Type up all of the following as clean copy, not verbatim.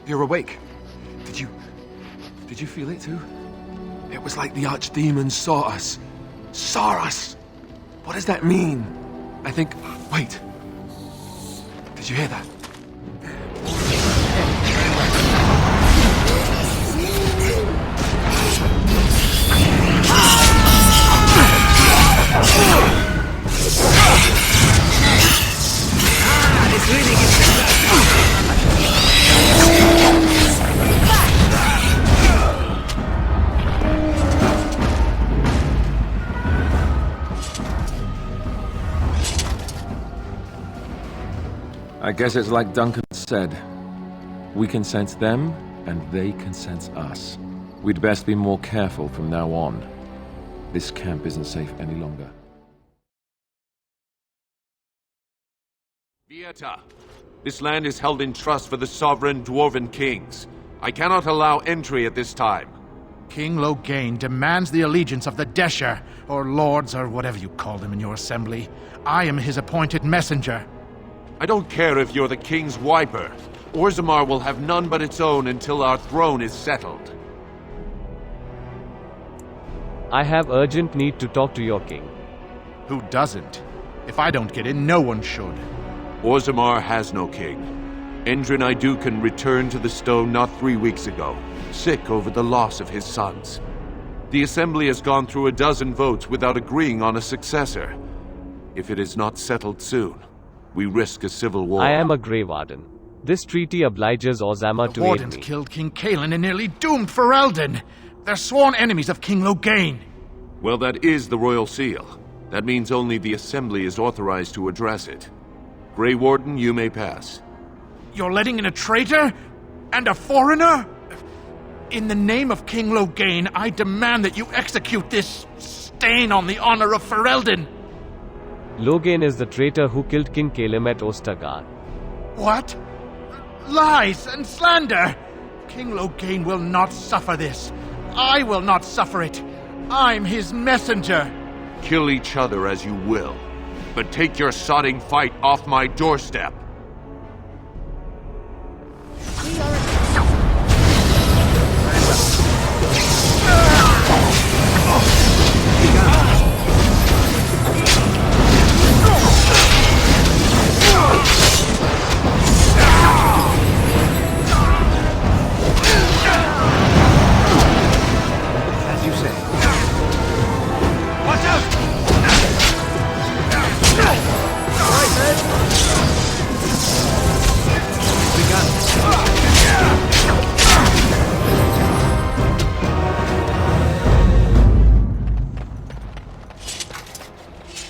You're awake. Did you feel it too? It was like the archdemons saw us. Saw us! What does that mean? I think... Wait. Did you hear that? This really gets the I guess it's like Duncan said. We can sense them, and they can sense us. We'd best be more careful from now on. This camp isn't safe any longer. Vieta, this land is held in trust for the sovereign Dwarven kings. I cannot allow entry at this time. King Loghain demands the allegiance of the Desher, or lords, or whatever you call them in your assembly. I am his appointed messenger. I don't care if you're the king's wiper. Orzammar will have none but its own until our throne is settled. I have urgent need to talk to your king. Who doesn't? If I don't get in, no one should. Orzammar has no king. Endrin Idukan returned to the stone not 3 weeks ago, sick over the loss of his sons. The assembly has gone through a dozen votes without agreeing on a successor. If it is not settled soon, we risk a civil war. I am a Grey Warden. This treaty obliges Orzammar to The aid Wardens me. killed King Kaelin and nearly doomed Ferelden. They're sworn enemies of King Loghain. Well, that is the royal seal. That means only the assembly is authorized to address it. Grey Warden, you may pass. You're letting in a traitor? And a foreigner? In the name of King Loghain, I demand that you execute this stain on the honor of Ferelden. Loghain is the traitor who killed King Kaelim at Ostagar. What? Lies and slander! King Loghain will not suffer this. I will not suffer it. I'm his messenger. Kill each other as you will, but take your sodding fight off my doorstep.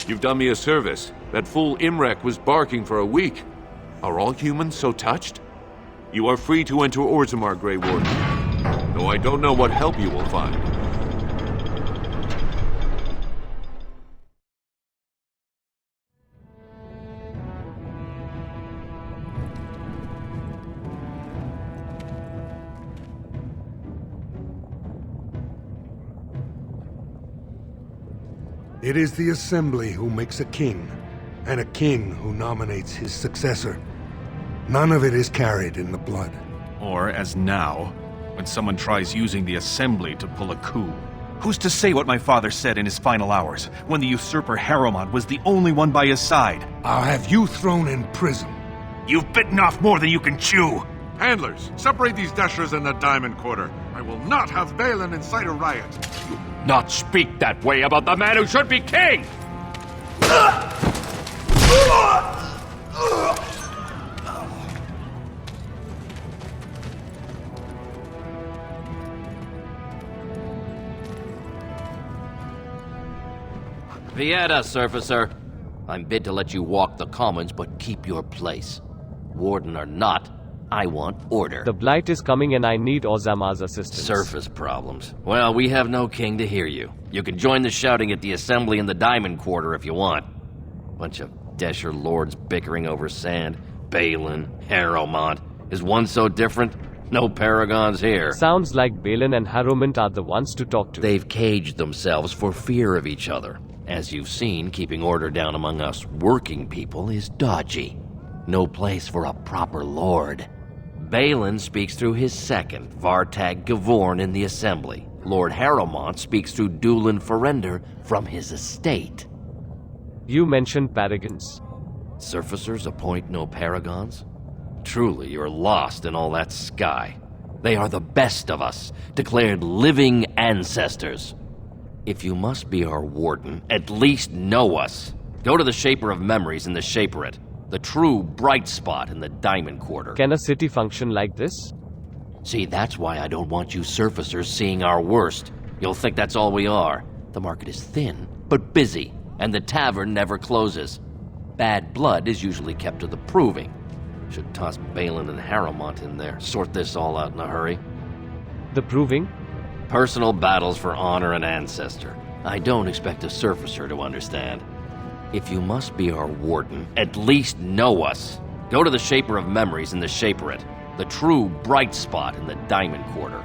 You've done me a service. That fool Imrek was barking for a week. Are all humans so touched? You are free to enter Orzammar, Grey Warden. Though I don't know what help you will find. It is the Assembly who makes a king, and a king who nominates his successor. None of it is carried in the blood. Or, as now, when someone tries using the Assembly to pull a coup. Who's to say what my father said in his final hours, when the usurper Harrowmont was the only one by his side? I'll have you thrown in prison. You've bitten off more than you can chew! Handlers, separate these dashers in the Diamond Quarter. I will not have Balin incite a riot. You not speak that way about the man who should be king! Vieta, Surfacer. I'm bid to let you walk the commons, but keep your place. Warden or not, I want order. The Blight is coming and I need Orzammar's assistance. Surface problems. Well, we have no king to hear you. You can join the shouting at the Assembly in the Diamond Quarter if you want. Bunch of Desher lords bickering over sand. Balin, Harrowmont. Is one so different? No paragons here. Sounds like Balin and Harrowmont are the ones to talk to. They've caged themselves for fear of each other. As you've seen, keeping order down among us working people is dodgy. No place for a proper lord. Balin speaks through his second, Vartag Gavorn, in the Assembly. Lord Harrowmont speaks through Dulin Ferender from his estate. You mentioned paragons. Surfacers appoint no paragons? Truly, you're lost in all that sky. They are the best of us, declared living ancestors. If you must be our warden, at least know us. Go to the Shaper of Memories in the Shaperate, the true bright spot in the Diamond Quarter. Can a city function like this? See, that's why I don't want you surfacers seeing our worst. You'll think that's all we are. The market is thin, but busy, and the tavern never closes. Bad blood is usually kept to the proving. Should toss Balin and Harrowmont in there, sort this all out in a hurry. The proving? Personal battles for honor and ancestor. I don't expect a surfacer to understand. If you must be our warden, at least know us. Go to the Shaper of Memories in the Shaperate, the true bright spot in the Diamond Quarter.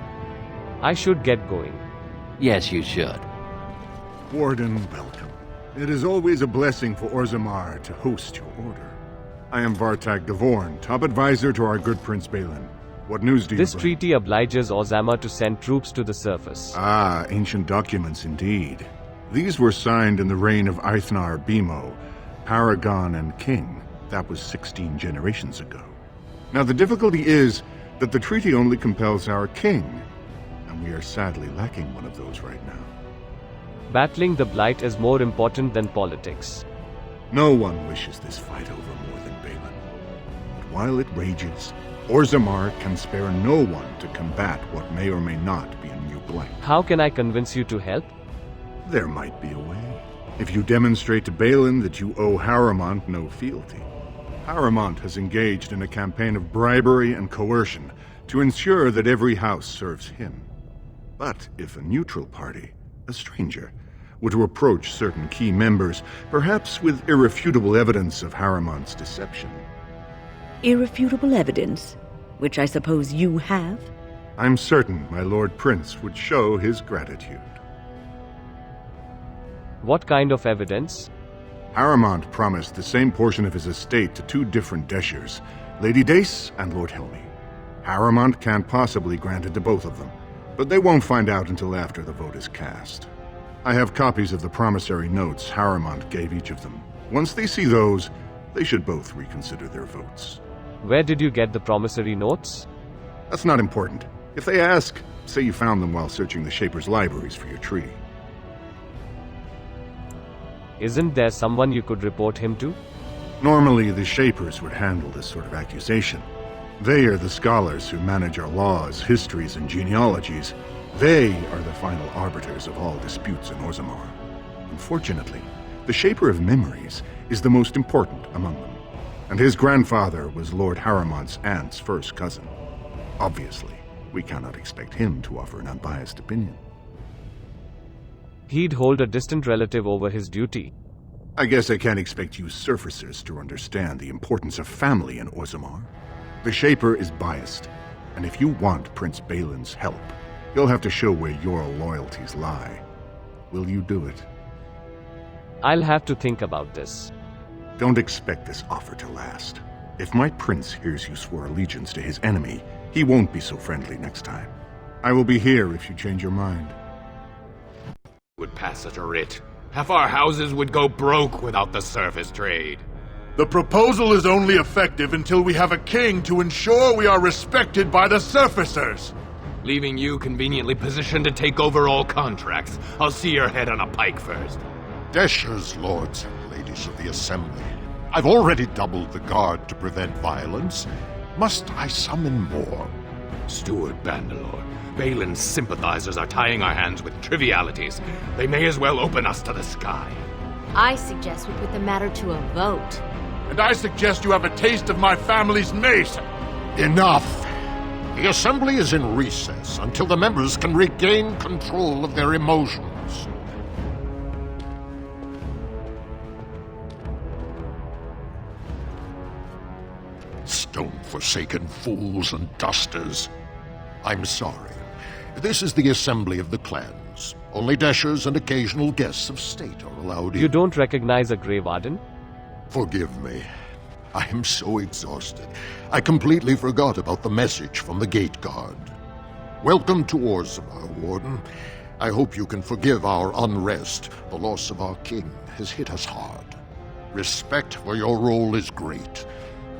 I should get going. Yes, you should. Warden, welcome. It is always a blessing for Orzammar to host your order. I am Vartag Gavorn, top advisor to our good Prince Balin. What news do you This bring? treaty obliges Orzammar to send troops to the surface. Ah, ancient documents indeed. These were signed in the reign of Eithnar Bimo, Paragon and King. That was 16 generations ago. Now the difficulty is that the treaty only compels our king, and we are sadly lacking one of those right now. Battling the Blight is more important than politics. No one wishes this fight over more than Balin. But while it rages, Orzammar can spare no one to combat what may or may not be a new blight. How can I convince you to help? There might be a way. If you demonstrate to Balin that you owe Harrowmont no fealty. Harrowmont has engaged in a campaign of bribery and coercion to ensure that every house serves him. But if a neutral party, a stranger, were to approach certain key members, perhaps with irrefutable evidence of Harrowmont's deception. Irrefutable evidence, which I suppose you have? I'm certain my Lord Prince would show his gratitude. What kind of evidence? Harrowmont promised the same portion of his estate to two different Deshers, Lady Dace and Lord Helmy. Harrowmont can't possibly grant it to both of them, but they won't find out until after the vote is cast. I have copies of the promissory notes Harrowmont gave each of them. Once they see those, they should both reconsider their votes. Where did you get the promissory notes? That's not important. If they ask, say you found them while searching the Shaper's libraries for your treaty. Isn't there someone you could report him to? Normally, the Shapers would handle this sort of accusation. They are the scholars who manage our laws, histories, and genealogies. They are the final arbiters of all disputes in Orzammar. Unfortunately, the Shaper of Memories is the most important among them, and his grandfather was Lord Harrowmont's aunt's first cousin. Obviously, we cannot expect him to offer an unbiased opinion. He'd hold a distant relative over his duty. I guess I can't expect you surfacers to understand the importance of family in Orzammar. The Shaper is biased, and if you want Prince Balin's help, you'll have to show where your loyalties lie. Will you do it? I'll have to think about this. Don't expect this offer to last. If my prince hears you swore allegiance to his enemy, he won't be so friendly next time. I will be here if you change your mind. Would pass such a writ. Half our houses would go broke without the surface trade. The proposal is only effective until we have a king to ensure we are respected by the surfacers. Leaving you conveniently positioned to take over all contracts. I'll see your head on a pike first. Deshers, lords and ladies of the Assembly. I've already doubled the guard to prevent violence. Must I summon more? Steward Bandalore, Balin's sympathizers are tying our hands with trivialities. They may as well open us to the sky. I suggest we put the matter to a vote. And I suggest you have a taste of my family's mace. Enough! The Assembly is in recess until the members can regain control of their emotions. Stone-forsaken fools and dusters. I'm sorry. This is the Assembly of the Clans. Only Deshers and occasional guests of state are allowed in. You don't recognize a Grey Warden? Forgive me. I am so exhausted. I completely forgot about the message from the gate guard. Welcome to Orzammar, Warden. I hope you can forgive our unrest. The loss of our king has hit us hard. Respect for your role is great,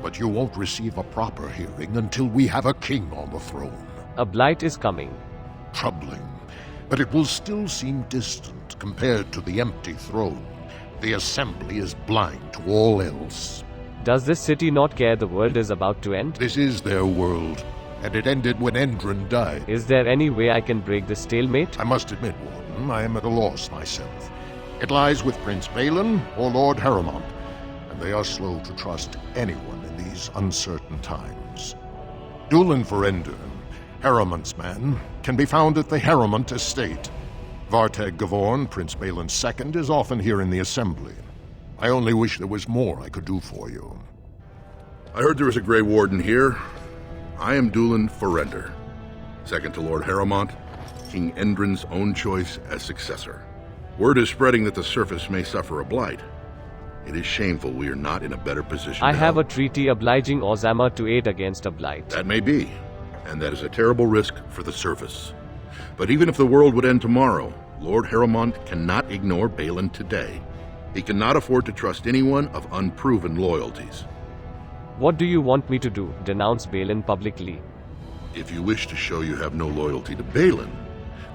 but you won't receive a proper hearing until we have a king on the throne. A blight is coming. Troubling, but it will still seem distant compared to the empty throne. The Assembly is blind to all else. Does this city not care the world is about to end? This is their world, and it ended when Endrin died. Is there any way I can break this stalemate? I must admit, Warden, I am at a loss myself. It lies with Prince Balin or Lord Harrowmont, and they are slow to trust anyone in these uncertain times. Dulin Ferender, Harrowmont's man, can be found at the Harrowmont estate. Vartag Gavorn, Prince Balin's second, is often here in the Assembly. I only wish there was more I could do for you. I heard there was a Grey Warden here. I am Dulin Ferender, second to Lord Harrowmont, King Endrin's own choice as successor. Word is spreading that the surface may suffer a blight. It is shameful we are not in a better position I to have help. a treaty obliging Orzammar to aid against a blight. That may be, and that is a terrible risk for the surface. But even if the world would end tomorrow, Lord Harrowmont cannot ignore Balin today. He cannot afford to trust anyone of unproven loyalties. What do you want me to do? Denounce Balin publicly? If you wish to show you have no loyalty to Balin,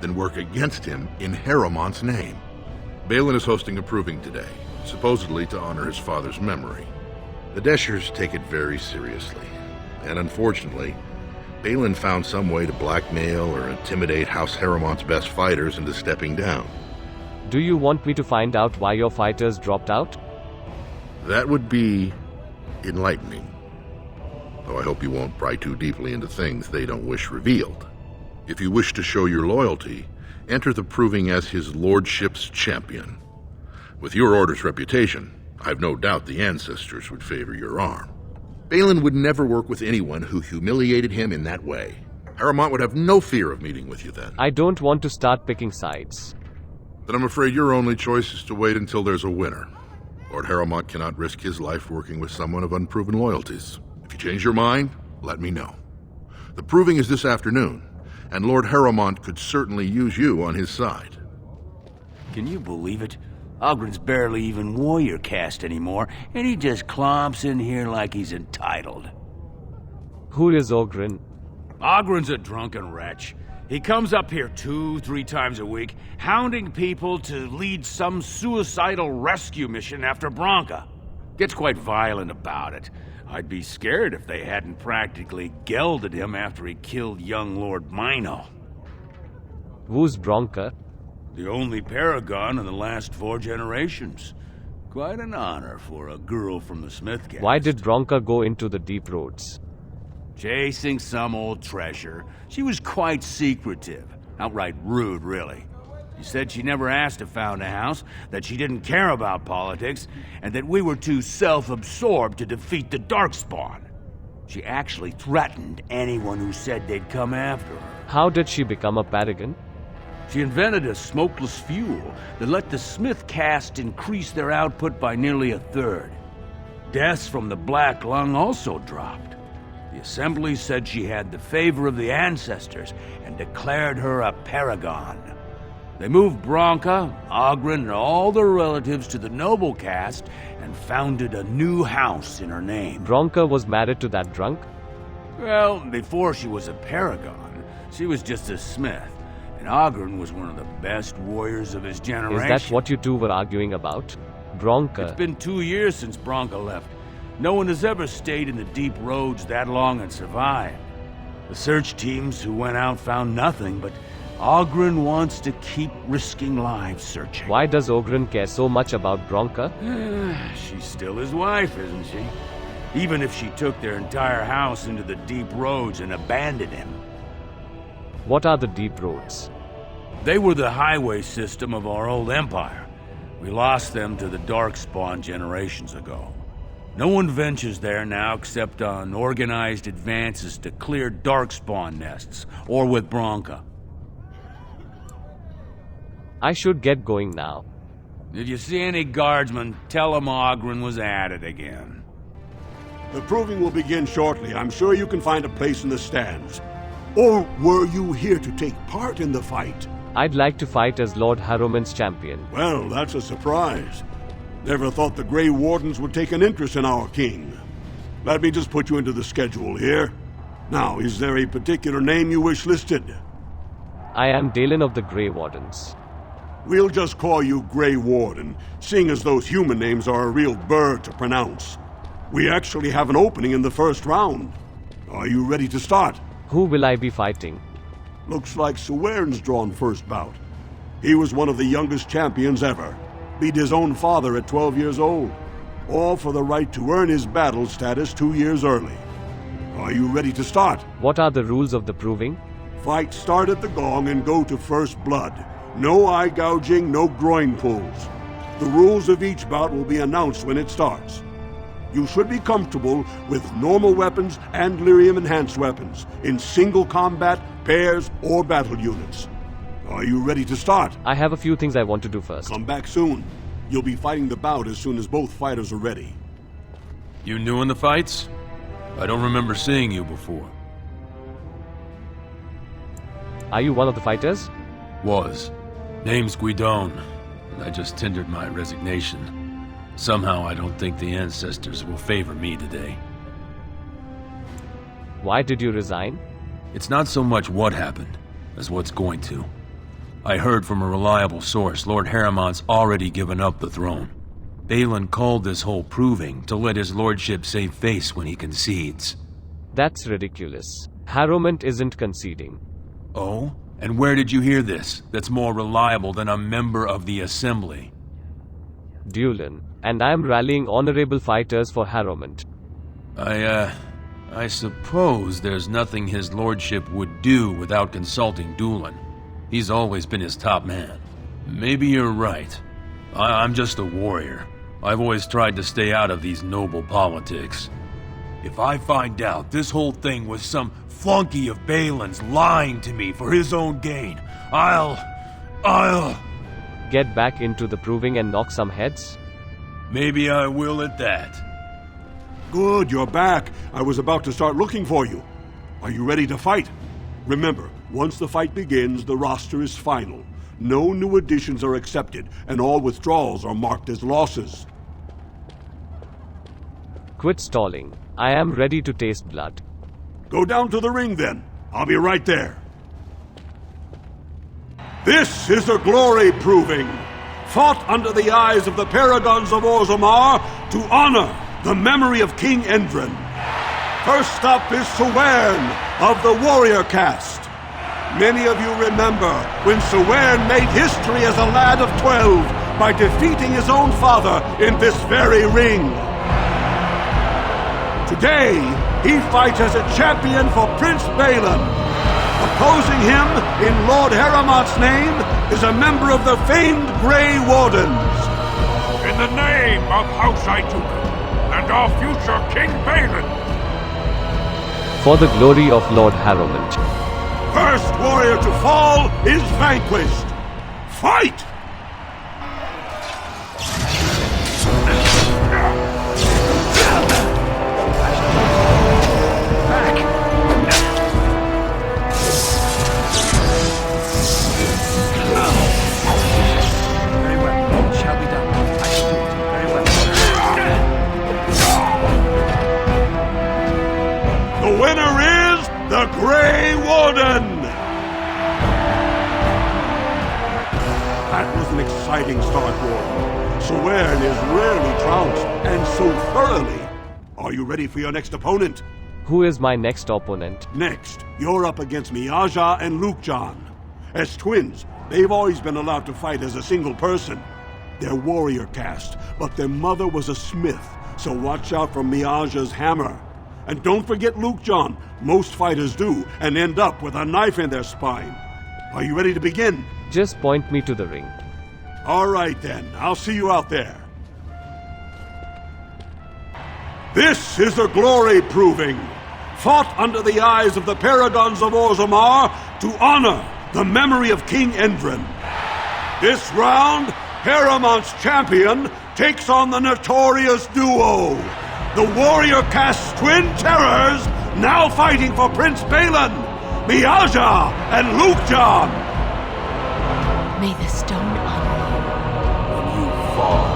then work against him in Harrowmont's name. Balin is hosting a proving today, supposedly to honor his father's memory. The Deshers take it very seriously, and unfortunately, Balin found some way to blackmail or intimidate House Harrowmont's best fighters into stepping down. Do you want me to find out why your fighters dropped out? That would be enlightening. Though I hope you won't pry too deeply into things they don't wish revealed. If you wish to show your loyalty, enter the proving as his lordship's champion. With your order's reputation, I've no doubt the ancestors would favor your arm. Balin would never work with anyone who humiliated him in that way. Harrowmont would have no fear of meeting with you then. I don't want to start picking sides. Then I'm afraid your only choice is to wait until there's a winner. Lord Harrowmont cannot risk his life working with someone of unproven loyalties. If you change your mind, let me know. The proving is this afternoon, and Lord Harrowmont could certainly use you on his side. Can you believe it? Ogren's barely even warrior caste anymore, and he just clomps in here like he's entitled. Who is Ogren? Ogren's a drunken wretch. He comes up here 2-3 times a week, hounding people to lead some suicidal rescue mission after Branka. Gets quite violent about it. I'd be scared if they hadn't practically gelded him after he killed young Lord Mino. Who's Branka? The only paragon in the last 4 generations. Quite an honor for a girl from the Smith caste. Why did Branka go into the deep roads? Chasing some old treasure. She was quite secretive. Outright rude, really. She said she never asked to found a house, that she didn't care about politics, and that we were too self-absorbed to defeat the Darkspawn. She actually threatened anyone who said they'd come after her. How did she become a paragon? She invented a smokeless fuel that let the Smith caste increase their output by nearly 1/3. Deaths from the Black Lung also dropped. The Assembly said she had the favor of the ancestors and declared her a paragon. They moved Branka, Ogren, and all their relatives to the noble caste and founded a new house in her name. Branka was married to that drunk? Well, before she was a paragon, she was just a smith, and Ogren was one of the best warriors of his generation. Is that what you two were arguing about? Branka. It's been 2 years since Branka left. No one has ever stayed in the deep roads that long and survived. The search teams who went out found nothing, but Ogren wants to keep risking lives searching. Why does Ogren care so much about Branka? She's still his wife, isn't she? Even if she took their entire house into the deep roads and abandoned him. What are the deep roads? They were the highway system of our old empire. We lost them to the Darkspawn generations ago. No one ventures there now except on organized advances to clear Darkspawn nests, or with Branka. I should get going now. If you see any guardsmen, tell them Ogren was at it again. The proving will begin shortly. I'm sure you can find a place in the stands. Or were you here to take part in the fight? I'd like to fight as Lord Harrowman's champion. Well, that's a surprise. Never thought the Grey Wardens would take an interest in our king. Let me just put you into the schedule here. Now, is there a particular name you wish listed? I am Dalen of the Grey Wardens. We'll just call you Grey Warden, seeing as those human names are a real burr to pronounce. We actually have an opening in the first round. Are you ready to start? Who will I be fighting? Looks like Suwern's drawn first bout. He was one of the youngest champions ever. Beat his own father at 12 years old. All for the right to earn his battle status 2 years early. Are you ready to start? What are the rules of the proving? Fight start at the gong and go to first blood. No eye gouging, no groin pulls. The rules of each bout will be announced when it starts. You should be comfortable with normal weapons and lyrium-enhanced weapons in single combat, pairs, or battle units. Are you ready to start? I have a few things I want to do first. Come back soon. You'll be fighting the bout as soon as both fighters are ready. You new in the fights? I don't remember seeing you before. Are you one of the fighters? Was. Name's Guidon, and I just tendered my resignation. Somehow I don't think the ancestors will favor me today. Why did you resign? It's not so much what happened, as what's going to. I heard from a reliable source Lord Harrowmont's already given up the throne. Balin called this whole proving to let his lordship save face when he concedes. That's ridiculous. Harrowmont isn't conceding. Oh? And where did you hear this that's more reliable than a member of the Assembly? Dulin, and I'm rallying honorable fighters for Harrowmont. I suppose there's nothing his lordship would do without consulting Dulin. He's always been his top man. Maybe you're right. I'm just a warrior. I've always tried to stay out of these noble politics. If I find out this whole thing was some flunky of Balin's lying to me for his own gain, I'll... Get back into the proving and knock some heads? Maybe I will at that. Good, you're back. I was about to start looking for you. Are you ready to fight? Remember, once the fight begins, the roster is final. No new additions are accepted, and all withdrawals are marked as losses. Quit stalling. I am ready to taste blood. Go down to the ring then. I'll be right there. This is the glory proving, fought under the eyes of the Paragons of Orzammar to honor the memory of King Endrin. First up is Suwern of the warrior caste. Many of you remember when Suwern made history as a lad of 12 by defeating his own father in this very ring. Today, he fights as a champion for Prince Balin. Opposing him, in Lord Harrowmont's name, is a member of the famed Grey Wardens. In the name of House Aituken and our future King Balin. For the glory of Lord Harrowmont. First warrior to fall is vanquished. Fight! The winner is the Grey Warden! That was an exciting start, Warden. Suwern is rarely trounced, and so thoroughly. Are you ready for your next opponent? Who is my next opponent? Next, you're up against Miaja and Lukejan. As twins, they've always been allowed to fight as a single person. They're warrior caste, but their mother was a smith, so watch out for Miaja's hammer. And don't forget Lukejan. Most fighters do, and end up with a knife in their spine. Are you ready to begin? Just point me to the ring. All right then, I'll see you out there. This is the glory proving, fought under the eyes of the Paragons of Orzammar to honor the memory of King Endrin. This round, Harrowmont's champion takes on the notorious duo, the warrior caste's twin terrors, now fighting for Prince Balin, Miaja and Lukjan. May the stone honor When you fall.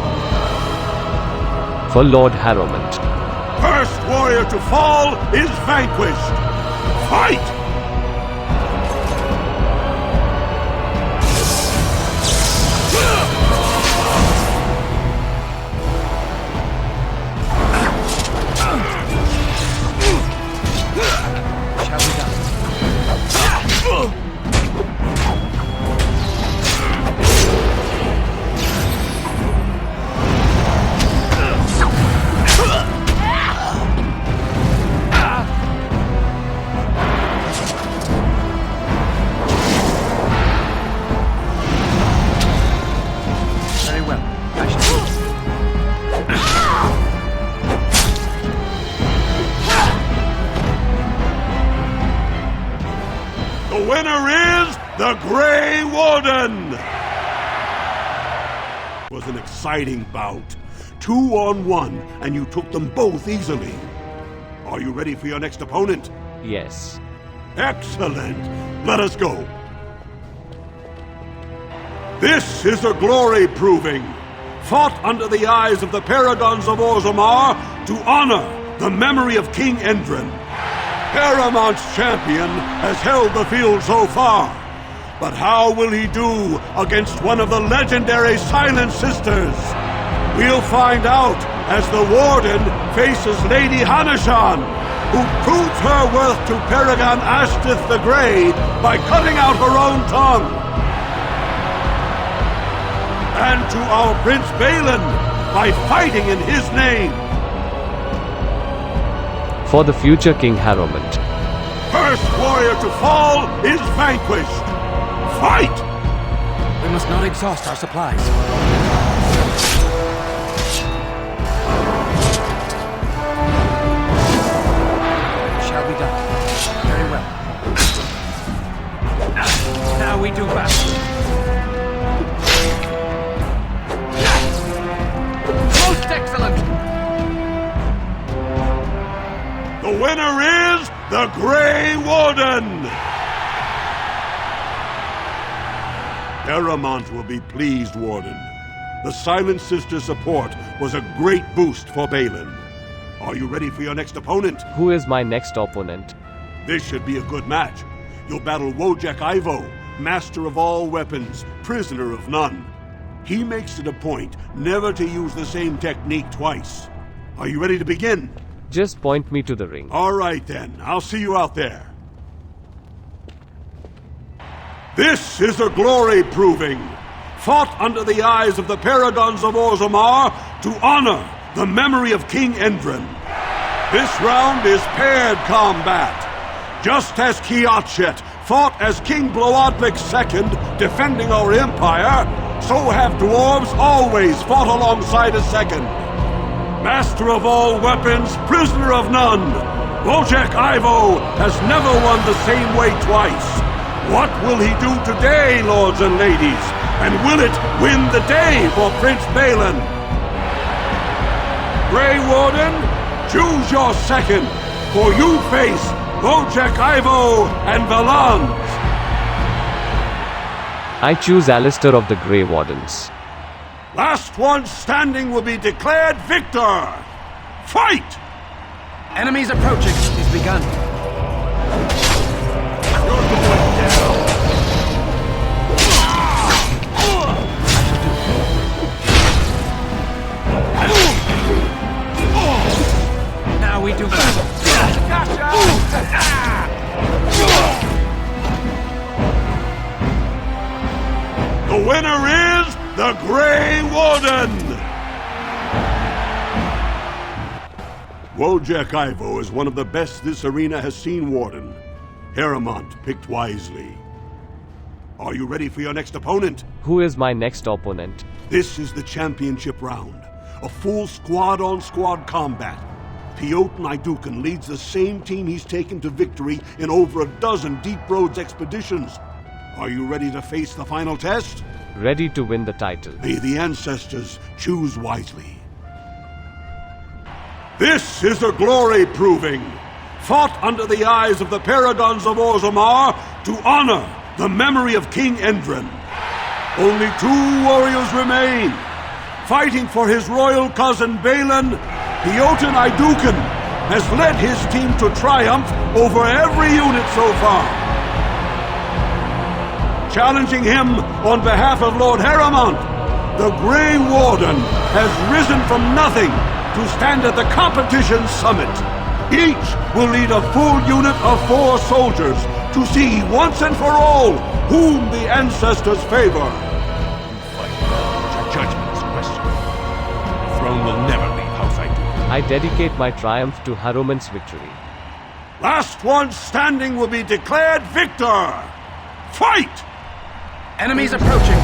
For Lord Harrowmont. First warrior to fall is vanquished. Fight! The winner is the Grey Warden! It was an exciting bout. 2-on-1, and you took them both easily. Are you ready for your next opponent? Yes. Excellent! Let us go. This is a glory proving, fought under the eyes of the Paragons of Orzammar to honor the memory of King Endrin. Harrowmont's champion has held the field so far, but how will he do against one of the legendary Silent Sisters? We'll find out as the Warden faces Lady Hanashan, who proves her worth to Paragon Ashtith the Grey by cutting out her own tongue. And to our Prince Balin by fighting in his name. For the future King Harrowmont. First warrior to fall is vanquished. Fight! We must not exhaust our supplies. Shall be done. Very well. Now we do battle. Most excellent! The winner is the Grey Warden! Harrowmont will be pleased, Warden. The Silent Sister's support was a great boost for Balin. Are you ready for your next opponent? Who is my next opponent? This should be a good match. You'll battle Wojek Ivo, master of all weapons, prisoner of none. He makes it a point never to use the same technique twice. Are you ready to begin? Just point me to the ring. All right then, I'll see you out there. This is a glory proving, fought under the eyes of the Paragons of Orzammar to honor the memory of King Endrin. This round is paired combat. Just as Kiatchet fought as King Bloodlick II, defending our empire, so have dwarves always fought alongside a second. Master of all weapons, prisoner of none, Wojek Ivo has never won the same way twice. What will he do today, lords and ladies? And will it win the day for Prince Balin? Grey Warden, choose your second, for you face Wojek Ivo and Valans. I choose Alistair of the Grey Wardens. Last one standing will be declared victor. Fight! Enemies approaching. It's begun. You're going down. Now we do battle. The winner is the Grey Warden! Wojek Ivo is one of the best this arena has seen, Warden. Harrowmont picked wisely. Are you ready for your next opponent? Who is my next opponent? This is the championship round. A full squad-on-squad combat. Piotr Naidukan leads the same team he's taken to victory in over a dozen Deep Roads expeditions. Are you ready to face the final test? Ready to win the title. May the ancestors choose wisely. This is the glory proving, fought under the eyes of the Paragons of Orzammar to honor the memory of King Endrin. Only 2 warriors remain. Fighting for his royal cousin Balin, Jotun Iduken has led his team to triumph over every unit so far. Challenging him on behalf of Lord Harrowmont, the Grey Warden has risen from nothing to stand at the competition summit. Each will lead a full unit of 4 soldiers to see once and for all whom the ancestors favor. Judgment is questioned. The throne will never leave House Iduken. I dedicate my triumph to Harrowmont's victory. Last one standing will be declared victor. Fight! Enemies approaching.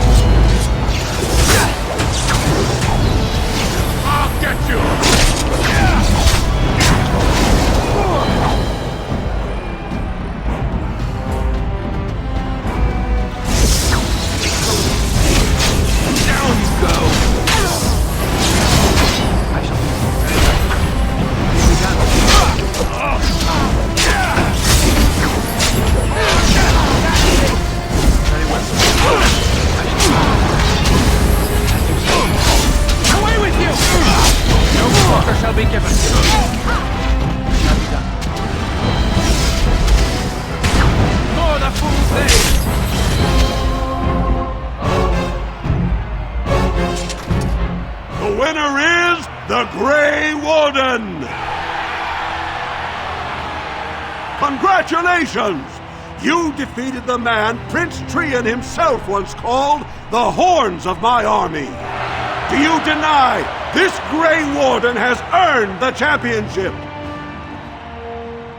I'll get you! Down you go! I shall be away with you! No quarter shall be given. Shall be done. For the fool's sake! The winner is the Grey Warden! Congratulations! You defeated the man Prince Trian himself once called the Horns of my army. Do you deny this Grey Warden has earned the championship?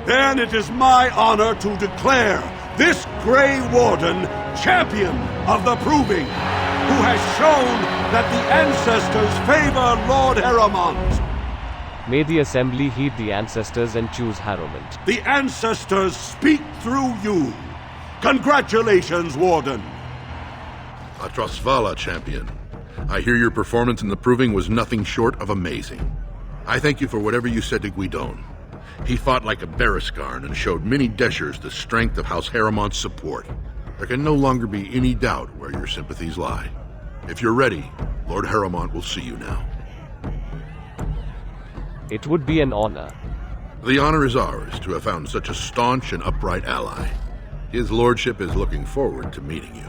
Then it is my honor to declare this Grey Warden champion of the Proving, who has shown that the ancestors favor Lord Harrowmont. May the Assembly heed the ancestors and choose Harrowmont. The ancestors speak through you. Congratulations, Warden. Atrasvala, champion. I hear your performance in the Proving was nothing short of amazing. I thank you for whatever you said to Guidon. He fought like a Berescarn and showed many Deshers the strength of House Harrowmont's support. There can no longer be any doubt where your sympathies lie. If you're ready, Lord Harrowmont will see you now. It would be an honor. The honor is ours to have found such a staunch and upright ally. His lordship is looking forward to meeting you.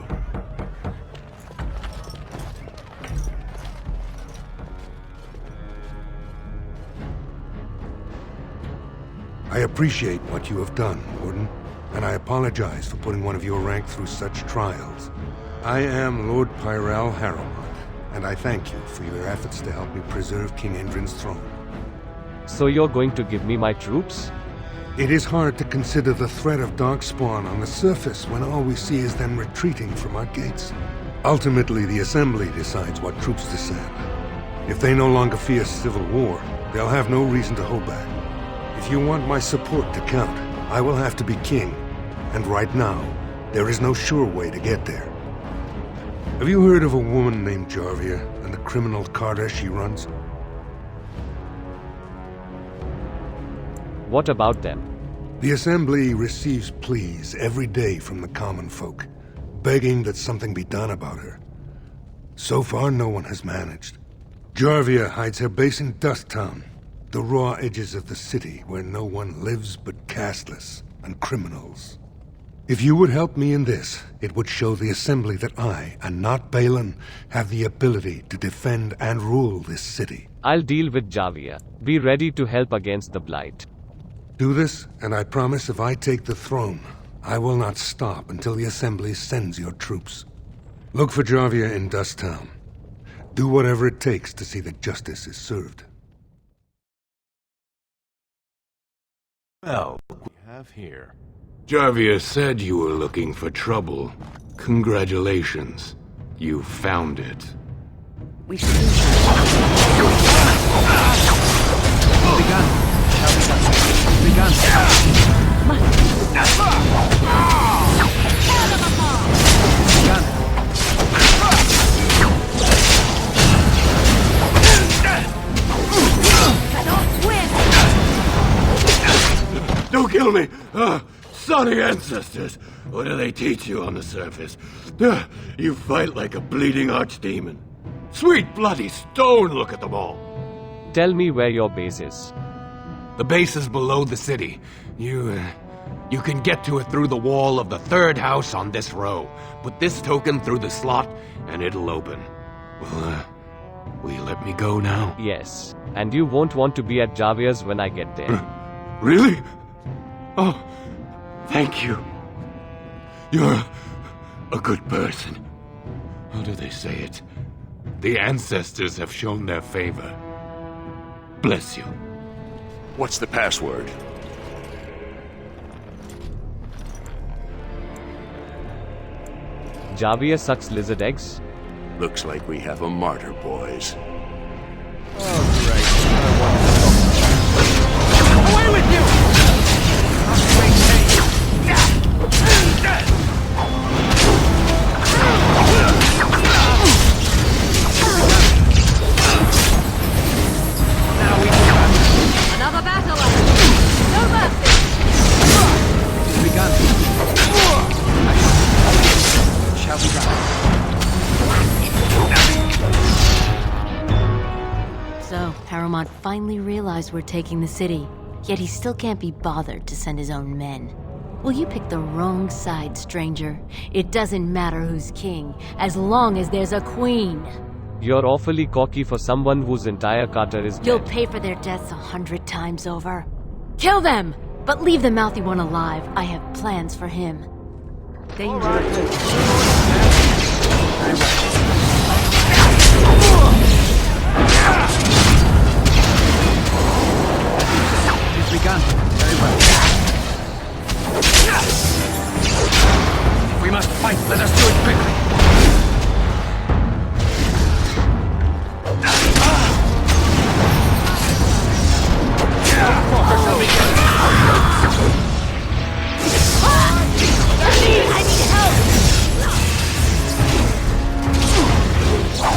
I appreciate what you have done, Warden, and I apologize for putting one of your rank through such trials. I am Lord Pyrell Harrowmont, and I thank you for your efforts to help me preserve King Endrin's throne. So you're going to give me my troops? It is hard to consider the threat of Darkspawn on the surface when all we see is them retreating from our gates. Ultimately, the Assembly decides what troops to send. If they no longer fear civil war, they'll have no reason to hold back. If you want my support to count, I will have to be king. And right now, there is no sure way to get there. Have you heard of a woman named Jarvia and the criminal carter she runs? What about them? The Assembly receives pleas every day from the common folk, begging that something be done about her. So far, no one has managed. Jarvia hides her base in Dusttown, the raw edges of the city where no one lives but casteless and criminals. If you would help me in this, it would show the Assembly that I, and not Balin, have the ability to defend and rule this city. I'll deal with Javia. Be ready to help against the Blight. Do this, and I promise if I take the throne, I will not stop until the Assembly sends your troops. Look for Jarvia in Dusttown. Do whatever it takes to see that justice is served. Well, what we have here. Jarvia said you were looking for trouble. Congratulations. You found it. We should begun. Shall be done. Begun. Cannot win! kill me! Sunny ancestors! What do they teach you on the surface? You fight like a bleeding archdemon. Sweet bloody stone, look at them all! Tell me where your base is. The base is below the city. You can get to it through the wall of the third house on this row. Put this token through the slot, and it'll open. Well, will you let me go now? Yes. And you won't want to be at Javier's when I get there. Really? Oh, thank you. You're a good person. How do they say it? The ancestors have shown their favor. Bless you. What's the password? Javier sucks lizard eggs. Looks like we have a martyr, boys. Away with you! Another battle! No mercy! It's begun. Shall we die? So, Harrowmont finally realized we're taking the city, yet he still can't be bothered to send his own men. Well, you picked the wrong side, stranger. It doesn't matter who's king, as long as there's a queen. You're awfully cocky for someone whose entire Carter is dead. You'll pay for their deaths 100 times over. Kill them! But leave the mouthy one alive. I have plans for him. Danger. It's begun. Very well. If we must fight, let us do it quickly. I need help!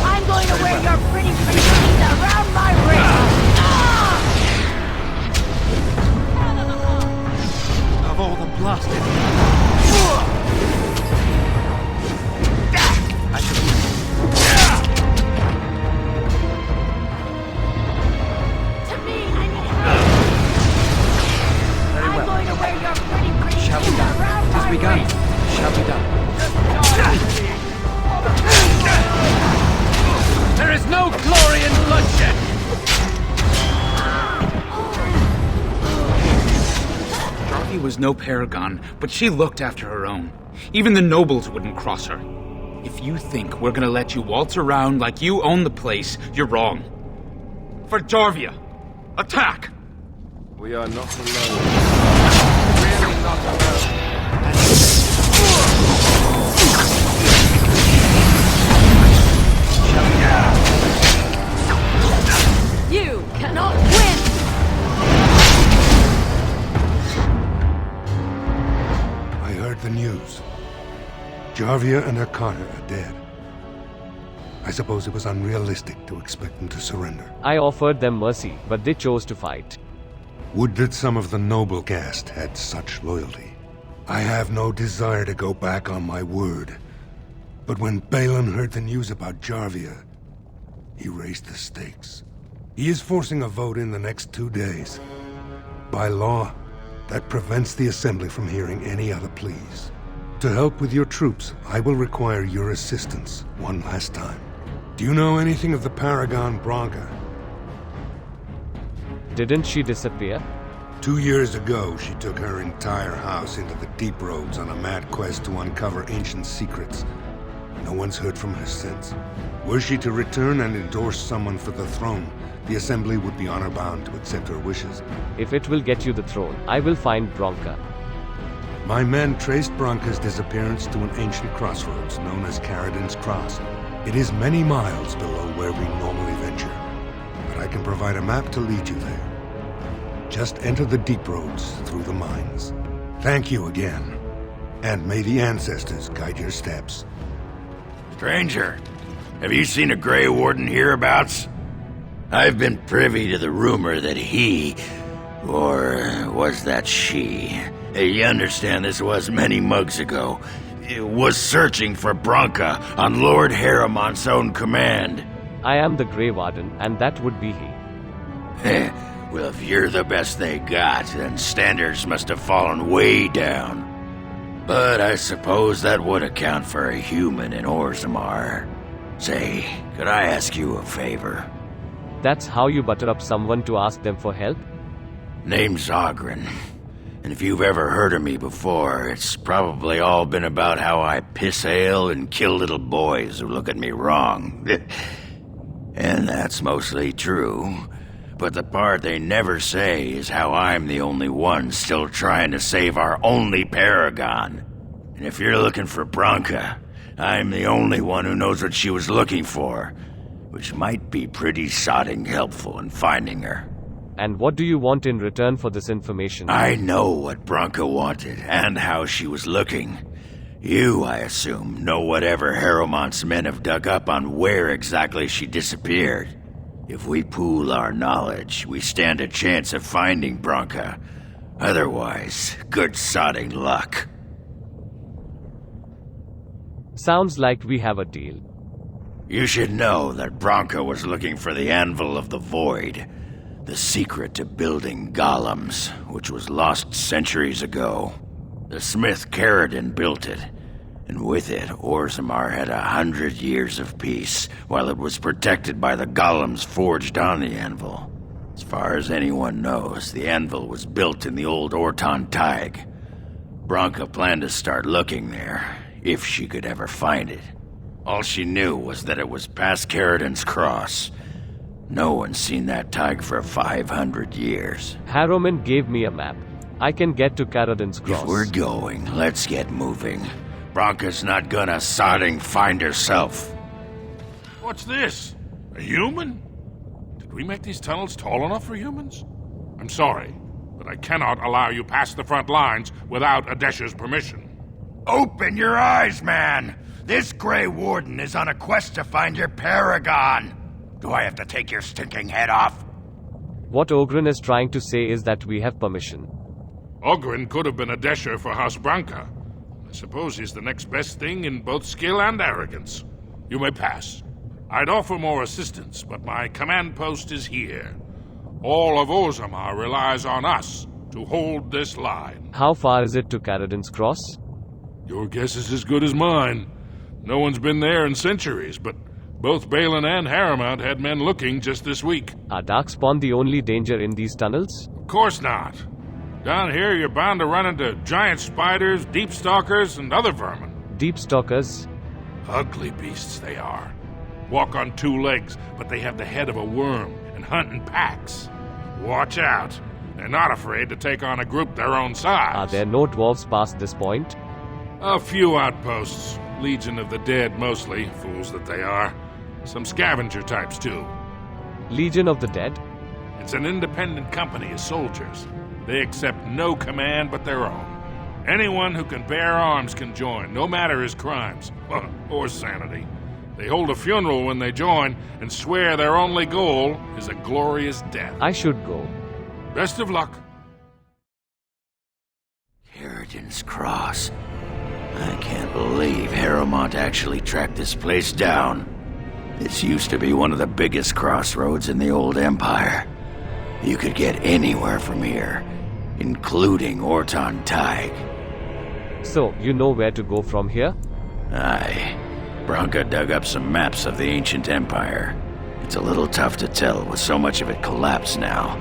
I'm going to wear your pretty pretties around my wrist! Of all the blasted... I should... To me, I need help! Very well. I'm going to wear your pretty pretties Shall be done. around It has my begun. wrist! Shall be done. There is no glory in bloodshed! Jarvie was no paragon, but she looked after her own. Even the nobles wouldn't cross her. If you think we're gonna let you waltz around like you own the place, you're wrong. For Jarvia, attack! We are not alone. Really not alone. You cannot win! I heard the news. Jarvia and her Carter are dead. I suppose it was unrealistic to expect them to surrender. I offered them mercy, but they chose to fight. Would that some of the noble caste had such loyalty. I have no desire to go back on my word. But when Balin heard the news about Jarvia, he raised the stakes. He is forcing a vote in the next 2 days. By law, that prevents the Assembly from hearing any other pleas. To help with your troops, I will require your assistance one last time. Do you know anything of the Paragon Branca? Didn't she disappear? 2 years ago, she took her entire house into the deep roads on a mad quest to uncover ancient secrets. No one's heard from her since. Were she to return and endorse someone for the throne, the Assembly would be honor-bound to accept her wishes. If it will get you the throne, I will find Branca. My men traced Branca's disappearance to an ancient crossroads known as Caradin's Cross. It is many miles below where we normally venture, but I can provide a map to lead you there. Just enter the deep roads through the mines. Thank you again, and may the ancestors guide your steps. Stranger, have you seen a Grey Warden hereabouts? I've been privy to the rumor that he Or was that she? You understand this was many mugs ago. It was searching for Branka on Lord Harriman's own command. I am the Grey Warden, and that would be he. Well, if you're the best they got, then standards must have fallen way down. But I suppose that would account for a human in Orzammar. Say, could I ask you a favor? That's how you butter up someone to ask them for help? Name's Ogren. And if you've ever heard of me before, it's probably all been about how I piss ale and kill little boys who look at me wrong. And that's mostly true. But the part they never say is how I'm the only one still trying to save our only Paragon. And if you're looking for Branka, I'm the only one who knows what she was looking for, which might be pretty sodding helpful in finding her. And what do you want in return for this information? I know what Branka wanted, and how she was looking. You, I assume, know whatever Harrowmont's men have dug up on where exactly she disappeared. If we pool our knowledge, we stand a chance of finding Branka. Otherwise, good sodding luck. Sounds like we have a deal. You should know that Branka was looking for the Anvil of the Void, the secret to building golems, which was lost centuries ago. The smith Caradon built it, and with it, Orzammar had 100 years of peace, while it was protected by the golems forged on the anvil. As far as anyone knows, the anvil was built in the old Ortan Taig. Branka planned to start looking there, if she could ever find it. All she knew was that it was past Caradon's cross. No one's seen that Taig for 500 years. Harrowman gave me a map. I can get to Caradon's cross. If we're going, let's get moving. Branka's not gonna sodding find herself. What's this? A human? Did we make these tunnels tall enough for humans? I'm sorry, but I cannot allow you past the front lines without Adesha's permission. Open your eyes, man! This Grey Warden is on a quest to find your Paragon! Do I have to take your stinking head off? What Ogren is trying to say is that we have permission. Ogren could have been Adesha for House Branka. I suppose he's the next best thing in both skill and arrogance. You may pass. I'd offer more assistance, but my command post is here. All of Orzammar relies on us to hold this line. How far is it to Caradon's cross? Your guess is as good as mine. No one's been there in centuries, but both Balin and Harrowmont had men looking just this week. Are Darkspawn the only danger in these tunnels? Of course not. Down here, you're bound to run into giant spiders, deep stalkers, and other vermin. Deep stalkers? Ugly beasts they are. Walk on two legs, but they have the head of a worm and hunt in packs. Watch out. They're not afraid to take on a group their own size. Are there no dwarves past this point? A few outposts. Legion of the Dead, mostly. Fools that they are. Some scavenger types, too. Legion of the Dead? It's an independent company of soldiers. They accept no command but their own. Anyone who can bear arms can join, no matter his crimes, or sanity. They hold a funeral when they join, and swear their only goal is a glorious death. I should go. Best of luck. Caradon's Cross. I can't believe Harrowmont actually tracked this place down. This used to be one of the biggest crossroads in the old Empire. You could get anywhere from here, including Ortan Taig. So, you know where to go from here? Aye. Branka dug up some maps of the ancient empire. It's a little tough to tell with so much of it collapsed now,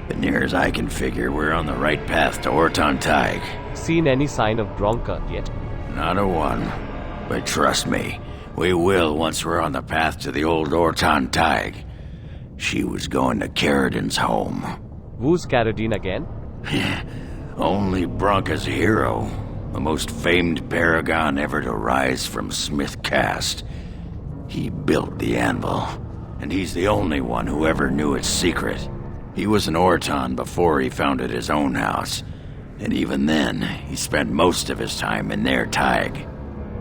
but near as I can figure, we're on the right path to Ortan Taig. Seen any sign of Branka yet? Not a one. But trust me, we will once we're on the path to the old Ortan Taig. She was going to Caradon's home. Who's Caradon again? Only Branka's hero. The most famed paragon ever to rise from Smith Caste. He built the anvil, and he's the only one who ever knew its secret. He was an Ortan before he founded his own house, and even then, he spent most of his time in their Taig.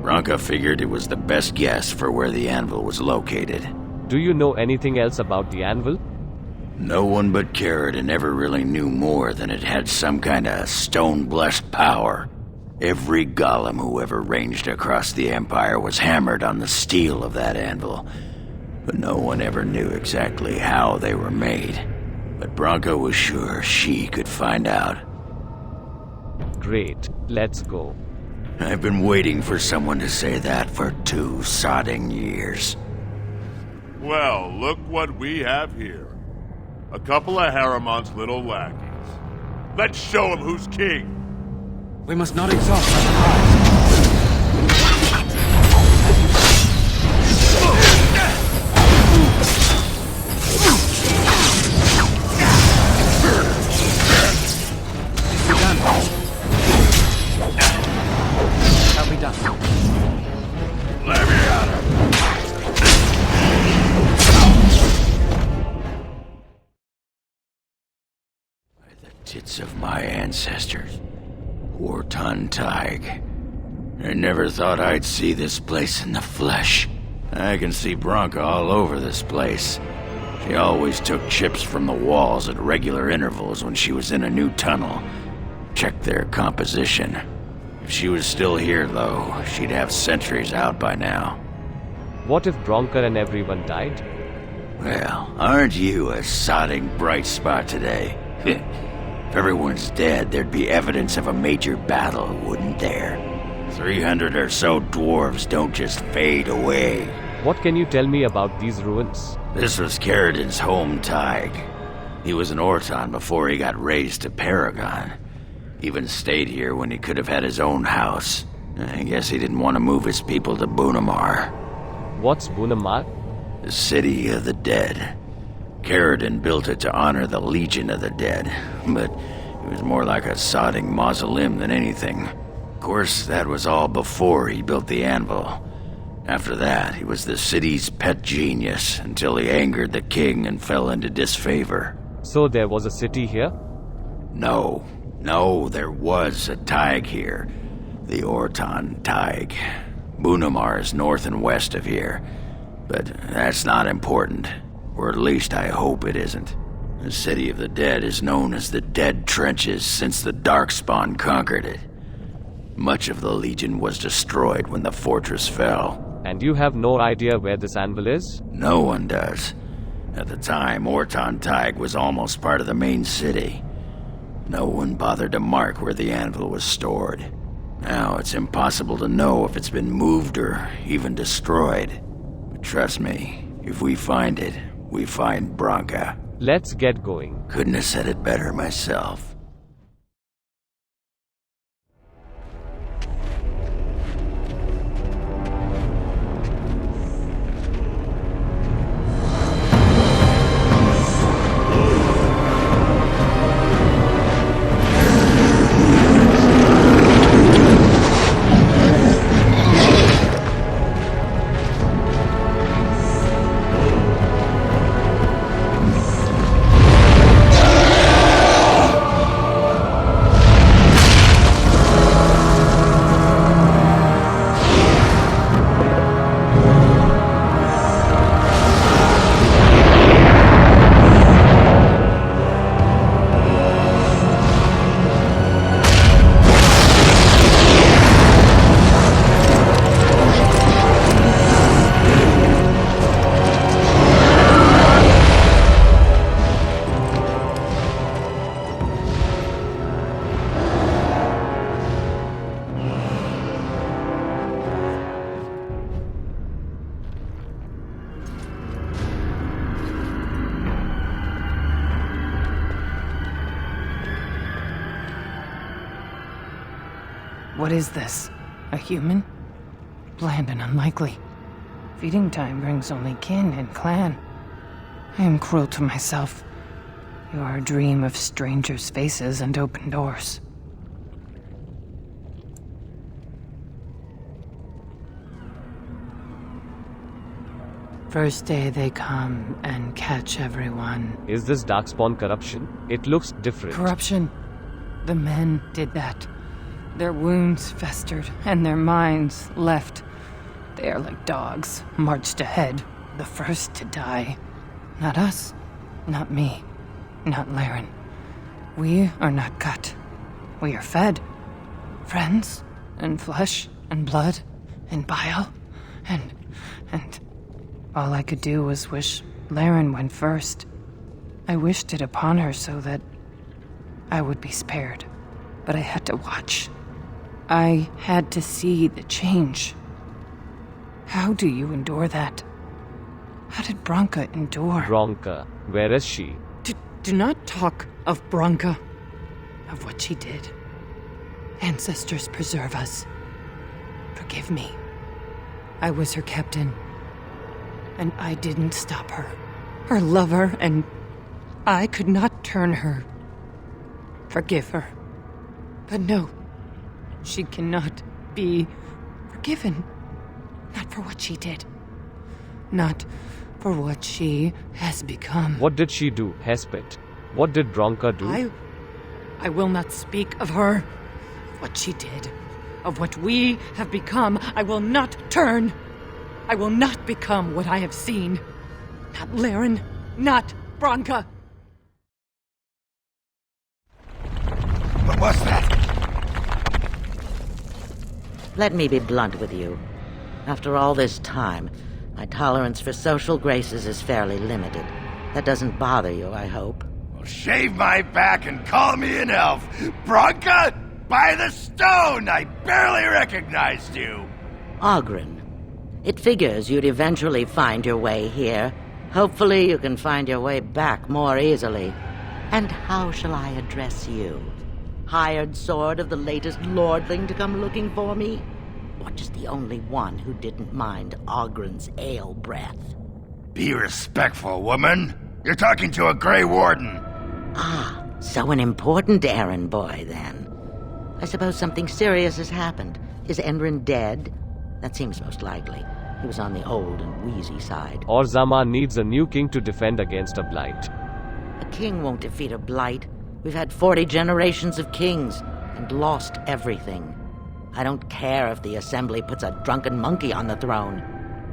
Branka figured it was the best guess for where the anvil was located. Do you know anything else about the anvil? No one but Carradine ever really knew more than it had some kind of stone-blessed power. Every golem who ever ranged across the Empire was hammered on the steel of that anvil, but no one ever knew exactly how they were made. But Branka was sure she could find out. Great, let's go. I've been waiting for someone to say that for 2 sodding years. Well, look what we have here. A couple of Harriman's little lackeys. Let's show him who's king. We must not exhaust our surprise. Shall be done. Let me at him. By the tits of my ancestors. Orzammar Tig. I never thought I'd see this place in the flesh. I can see Branka all over this place. She always took chips from the walls at regular intervals when she was in a new tunnel. Checked their composition. If she was still here, though, she'd have sentries out by now. What if Branka and everyone died? Well, aren't you a sodding bright spot today? If everyone's dead, there'd be evidence of a major battle, wouldn't there? 300 or so dwarves don't just fade away. What can you tell me about these ruins? This was Carradine's home Tig. He was an Orton before he got raised to Paragon. Even stayed here when he could have had his own house. I guess he didn't want to move his people to Bunamar. What's Bunamar? The city of the dead. Carradine built it to honor the Legion of the Dead, but it was more like a sodding mausoleum than anything. Of course, that was all before he built the anvil. After that, he was the city's pet genius until he angered the king and fell into disfavor. So there was a city here? No, there was a Tig here. The Orzammar Tig. Bunamar is north and west of here, but that's not important. Or at least I hope it isn't. The City of the Dead is known as the Dead Trenches since the Darkspawn conquered it. Much of the Legion was destroyed when the fortress fell. And you have no idea where this anvil is? No one does. At the time, Orzammar Tig was almost part of the main city. No one bothered to mark where the anvil was stored. Now it's impossible to know if it's been moved or even destroyed. But trust me, if we find it, we find Branka. Let's get going. Couldn't have said it better myself. What is this? A human? Bland and unlikely. Feeding time brings only kin and clan. I am cruel to myself. You are a dream of strangers' faces and open doors. First day they come and catch everyone. Is this Darkspawn corruption? It looks different. Corruption? The men did that. Their wounds festered, and their minds left. They are like dogs, marched ahead, the first to die. Not us, not me. not Laren. We are not cut. We are fed. Friends, and flesh, and blood, and bile, and all I could do was wish Laren went first. I wished it upon her so that I would be spared, but I had to watch. I had to see the change. How do you endure that? How did Branka endure? Branka, where is she? Do not talk of Branka, of what she did. Ancestors preserve us. Forgive me. I was her captain, and I didn't stop her. Her lover, and I could not turn her. Forgive her. But no, she cannot be forgiven. Not for what she did. Not for what she has become. What did she do, Hesped? What did Branka do? I will not speak of her. What she did. Of what we have become. I will not turn. I will not become what I have seen. Not Laren. Not Branka. What was that? Let me be blunt with you. After all this time, my tolerance for social graces is fairly limited. That doesn't bother you, I hope. Well, shave my back and call me an elf. Branka, by the stone! I barely recognized you. Oghren. It figures you'd eventually find your way here. Hopefully you can find your way back more easily. And how shall I address you? Hired sword of the latest lordling to come looking for me? Or just the only one who didn't mind Oghren's ale breath? Be respectful, woman. You're talking to a Grey Warden. Ah, so an important errand boy, then. I suppose something serious has happened. Is Endrin dead? That seems most likely. He was on the old and wheezy side. Orzammar needs a new king to defend against a blight. A king won't defeat a blight. We've had 40 generations of kings, and lost everything. I don't care if the Assembly puts a drunken monkey on the throne.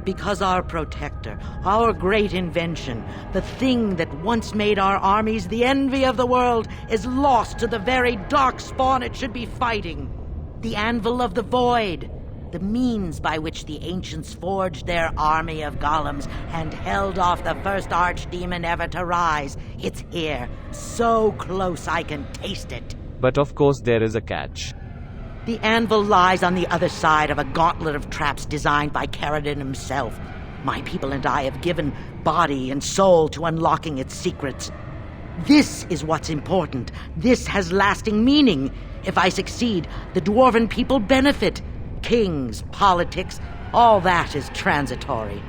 Because our protector, our great invention, the thing that once made our armies the envy of the world, is lost to the very darkspawn it should be fighting. The Anvil of the Void, the means by which the ancients forged their army of golems and held off the first archdemon ever to rise. It's here, so close I can taste it. But of course there is a catch. The anvil lies on the other side of a gauntlet of traps designed by Caradon himself. My people and I have given body and soul to unlocking its secrets. This is what's important. This has lasting meaning. If I succeed, the Dwarven people benefit. Kings, politics, all that is transitory.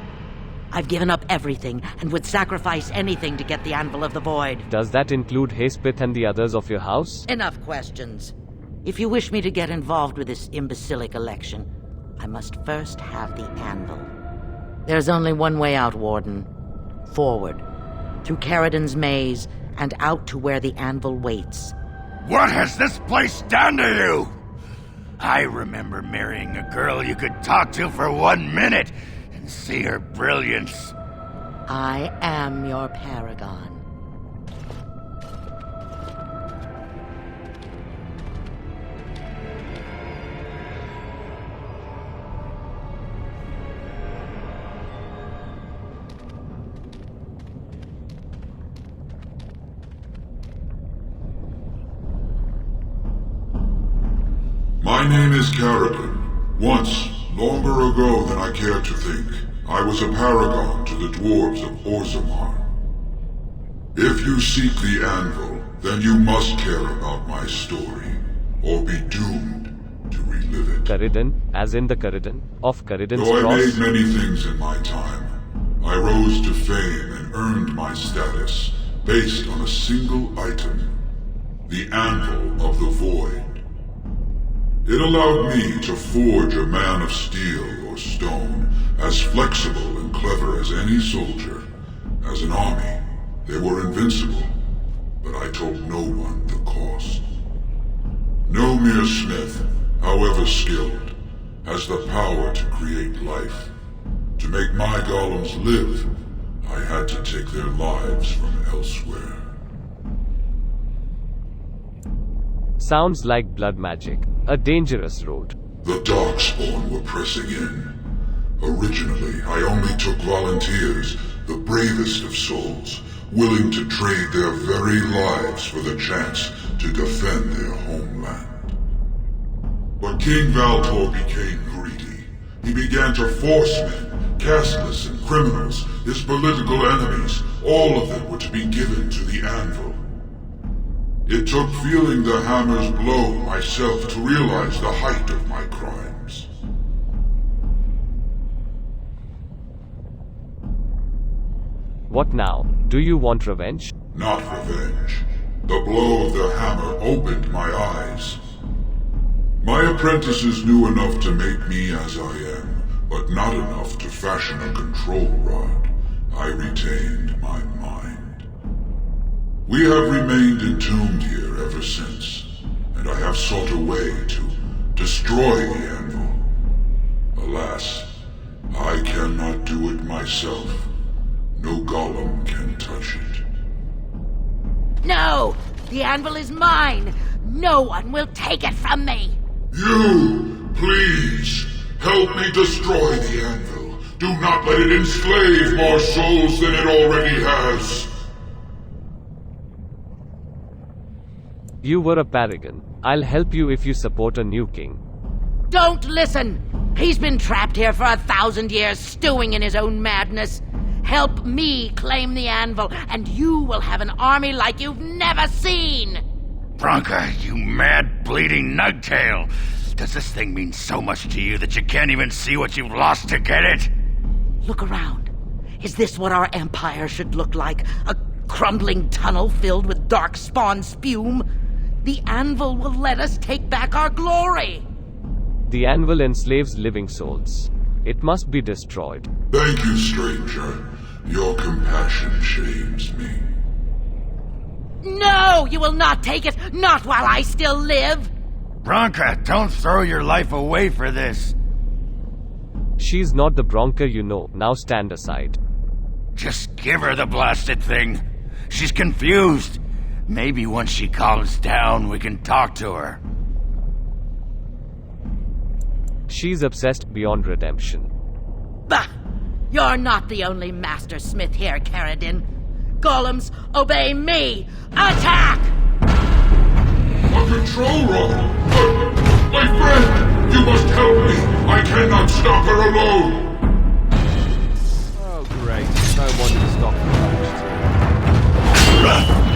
I've given up everything and would sacrifice anything to get the Anvil of the Void. Does that include Hespith and the others of your house? Enough questions. If you wish me to get involved with this imbecilic election, I must first have the Anvil. There's only one way out, Warden. Forward. Through Caradon's maze, and out to where the Anvil waits. What has this place done to you? I remember marrying a girl you could talk to for 1 minute and see her brilliance. I am your paragon. My name is Caradon. Once, longer ago than I care to think, I was a paragon to the dwarves of Orzammar. If you seek the Anvil, then you must care about my story, or be doomed to relive it. Caradon, as in the Caradon of Caradon's Though I cross? made many things in my time, I rose to fame and earned my status based on a single item, the Anvil of the Void. It allowed me to forge a man of steel or stone as flexible and clever as any soldier. As an army, they were invincible, but I told no one the cost. No mere smith, however skilled, has the power to create life. To make my golems live, I had to take their lives from elsewhere. Sounds like blood magic. A dangerous road. The Darkspawn were pressing in. Originally, I only took volunteers, the bravest of souls, willing to trade their very lives for the chance to defend their homeland. But King Valtor became greedy. He began to force men, casteless and criminals, his political enemies, all of them were to be given to the Anvil. It took feeling the hammer's blow myself to realize the height of my crimes. What now? Do you want revenge? Not revenge. The blow of the hammer opened my eyes. My apprentices knew enough to make me as I am, but not enough to fashion a control rod. I retained my mind. We have remained entombed here ever since, and I have sought a way to destroy the Anvil. Alas, I cannot do it myself. No golem can touch it. No! The Anvil is mine! No one will take it from me! You, please, help me destroy the Anvil. Do not let it enslave more souls than it already has. You were a Paragon. I'll help you if you support a new king. Don't listen! He's been trapped here for 1,000 years, stewing in his own madness. Help me claim the Anvil, and you will have an army like you've never seen! Branka, you mad, bleeding nugtail! Does this thing mean so much to you that you can't even see what you've lost to get it? Look around. Is this what our empire should look like? A crumbling tunnel filled with darkspawn spume? The Anvil will let us take back our glory! The Anvil enslaves living souls. It must be destroyed. Thank you, stranger. Your compassion shames me. No! You will not take it! Not while I still live! Branka, don't throw your life away for this! She's not the Bronca you know. Now stand aside. Just give her the blasted thing. She's confused. Maybe once she calms down, we can talk to her. She's obsessed beyond redemption. Bah! You're not the only master smith here, Caradin. Golems, obey me! Attack! A control rod! My friend! You must help me! I cannot stop her alone! Oh, great. No wonder the stock crashed.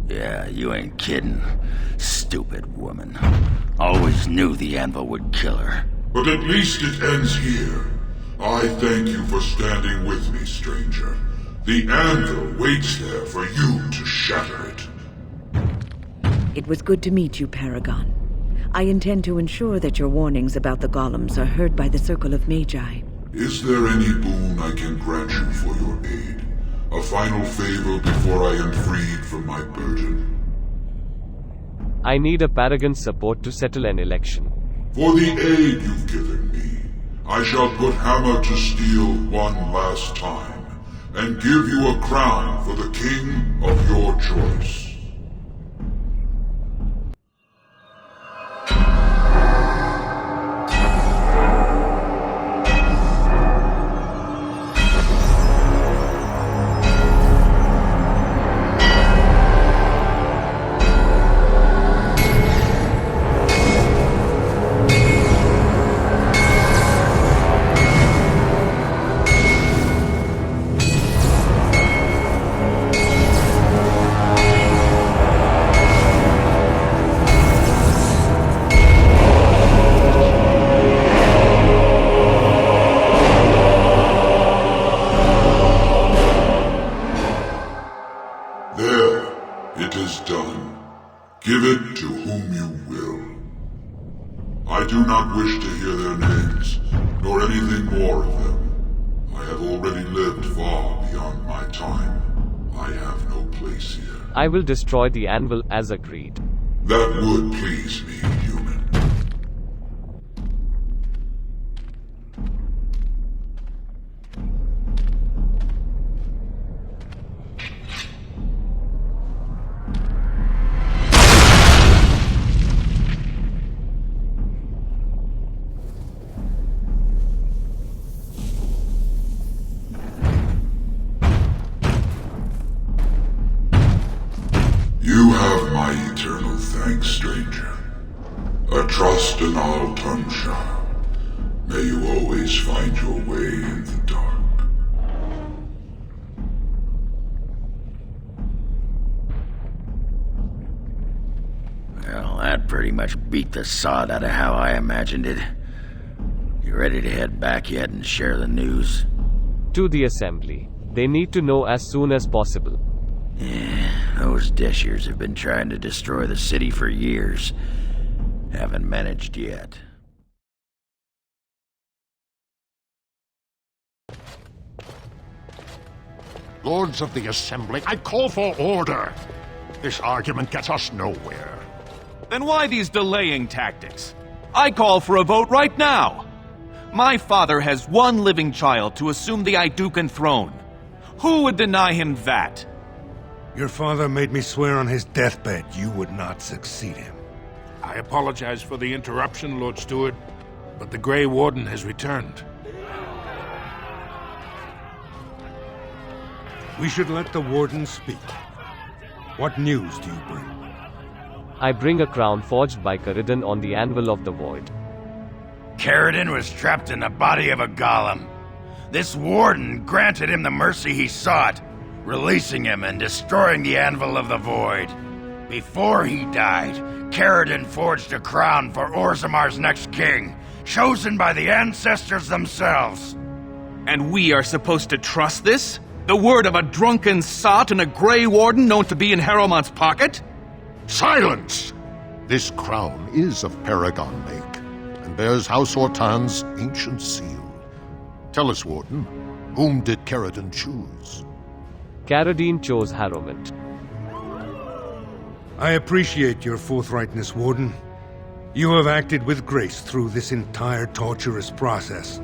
Yeah, you ain't kidding. Stupid woman. Always knew the Anvil would kill her. But at least it ends here. I thank you for standing with me, stranger. The Anvil waits there for you to shatter it. It was good to meet you, Paragon. I intend to ensure that your warnings about the golems are heard by the Circle of Magi. Is there any boon I can grant you for your aid? A final favor before I am freed from my burden? I need a Paragon's support to settle an election. For the aid you've given me, I shall put hammer to steel one last time, and give you a crown for the king of your choice. Give it to whom you will. I do not wish to hear their names, nor anything more of them. I have already lived far beyond my time. I have no place here. I will destroy the anvil as agreed. That would please me, human. You have my eternal thanks, stranger. A trust in all Tumsha. May you always find your way in the dark. Well, that pretty much beat the sod out of how I imagined it. You ready to head back yet and share the news? To the assembly. They need to know as soon as possible. Yeah, those Deshers have been trying to destroy the city for years. Haven't managed yet. Lords of the Assembly, I call for order. This argument gets us nowhere. Then why these delaying tactics? I call for a vote right now. My father has one living child to assume the Idukan throne. Who would deny him that? Your father made me swear on his deathbed you would not succeed him. I apologize for the interruption, Lord Steward, but the Grey Warden has returned. We should let the Warden speak. What news do you bring? I bring a crown forged by Caridon on the Anvil of the Void. Caridon was trapped in the body of a golem. This Warden granted him the mercy he sought, releasing him and destroying the Anvil of the Void. Before he died, Caridon forged a crown for Orzammar's next king, chosen by the ancestors themselves. And we are supposed to trust this? The word of a drunken sot and a Grey Warden known to be in Harrowmont's pocket? Silence! This crown is of Paragon make, and bears House Ortan's ancient seal. Tell us, Warden, whom did Caridon choose? Caridon chose Harrowmont. I appreciate your forthrightness, Warden. You have acted with grace through this entire torturous process.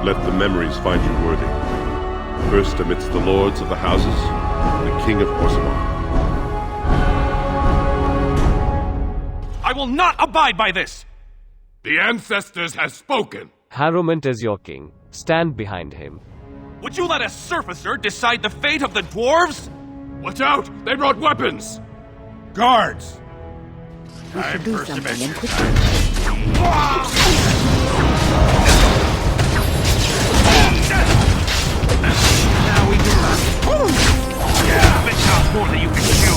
Let the memories find you worthy. First amidst the lords of the houses, the King of Orzammar. I will not abide by this! The ancestors have spoken. Harrowmont is your king. Stand behind him. Would you let a surfacer decide the fate of the dwarves? Watch out! They brought weapons! Guards! We should do something and quickly. Now we do spit out more than you can chew.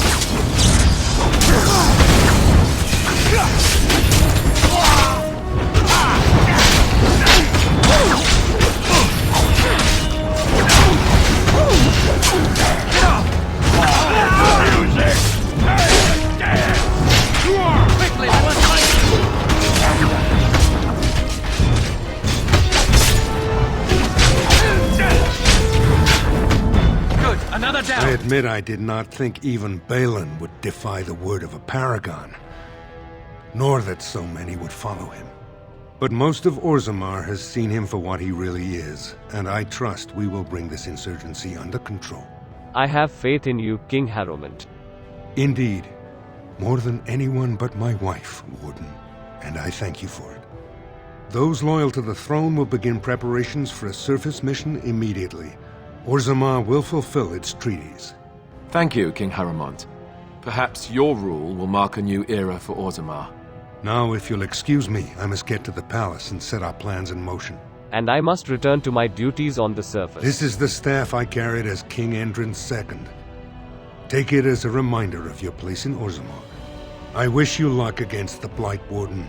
Watch out! I admit I did not think even Balin would defy the word of a paragon, nor that so many would follow him. But most of Orzammar has seen him for what he really is, and I trust we will bring this insurgency under control. I have faith in you, King Harrowmont. Indeed. More than anyone but my wife, Warden, and I thank you for it. Those loyal to the throne will begin preparations for a surface mission immediately. Orzammar will fulfill its treaties. Thank you, King Harrowmont. Perhaps your rule will mark a new era for Orzammar. Now, if you'll excuse me, I must get to the palace and set our plans in motion. And I must return to my duties on the surface. This is the staff I carried as King Endrin's second. Take it as a reminder of your place in Orzammar. I wish you luck against the Blight Warden.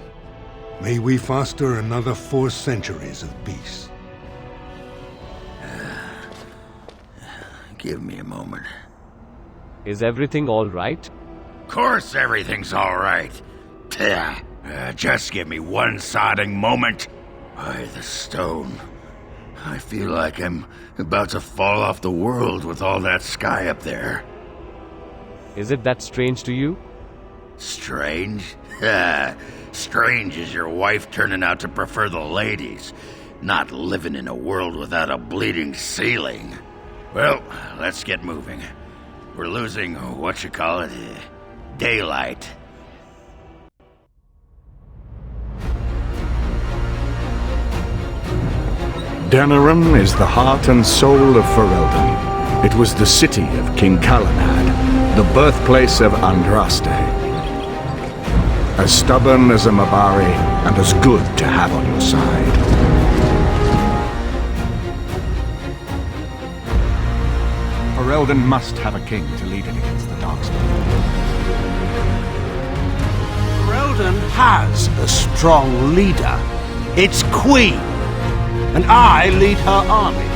May we foster another 4 centuries of peace. Give me a moment. Is everything all right? Of course everything's all right. Just give me one sodding moment. By the stone. I feel like I'm about to fall off the world with all that sky up there. Is it that strange to you? Strange? Strange is your wife turning out to prefer the ladies, not living in a world without a bleeding ceiling. Well, let's get moving. We're losing, daylight. Denerim is the heart and soul of Ferelden. It was the city of King Calenhad, the birthplace of Andraste. As stubborn as a Mabari, and as good to have on your side. Ferelden must have a king to lead it against the Darkspawn. Ferelden has a strong leader. Its queen. And I lead her army.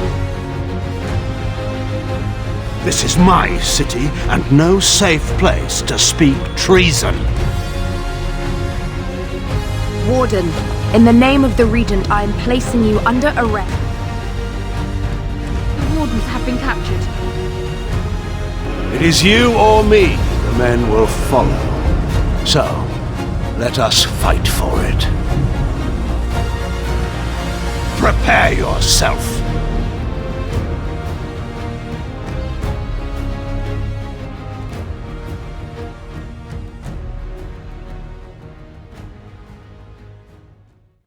This is my city, and no safe place to speak treason. Warden, in the name of the Regent, I am placing you under arrest. The Wardens have been captured. It is you or me the men will follow. So, let us fight for it. Prepare yourself.